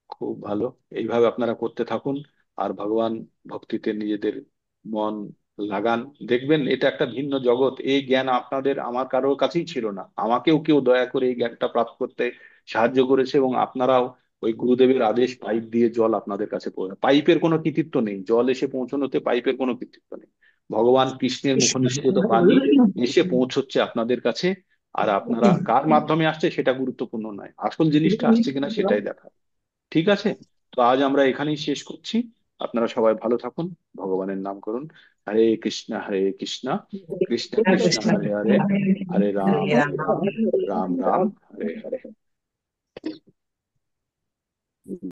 খুব ভালো। এইভাবে আপনারা করতে থাকুন আর ভগবান ভক্তিতে নিজেদের মন লাগান। দেখবেন এটা একটা ভিন্ন জগৎ। এই জ্ঞান আপনাদের আমার কারোর কাছেই ছিল না। আমাকেও কেউ দয়া করে এই জ্ঞানটা প্রাপ্ত করতে সাহায্য করেছে এবং আপনারাও ওই গুরুদেবের আদেশ, পাইপ দিয়ে জল আপনাদের কাছে পৌঁছে, পাইপের কোনো কৃতিত্ব নেই, জল এসে পৌঁছানোতে পাইপের কোনো কৃতিত্ব নেই। ভগবান কৃষ্ণের মুখনিঃসৃত বাণী এসে পৌঁছচ্ছে আপনাদের কাছে। আর আপনারা কার মাধ্যমে আসছে সেটা গুরুত্বপূর্ণ নয়, আসল জিনিসটা আসছে কিনা সেটাই দেখা। ঠিক আছে? তো আজ আমরা এখানেই শেষ করছি। আপনারা সবাই ভালো থাকুন, ভগবানের নাম করুন। হরে কৃষ্ণ কৃষ্ণ কৃষ্ণ হরে হরে, হরে রাম Ya. রাম রাম রাম হরে হরে।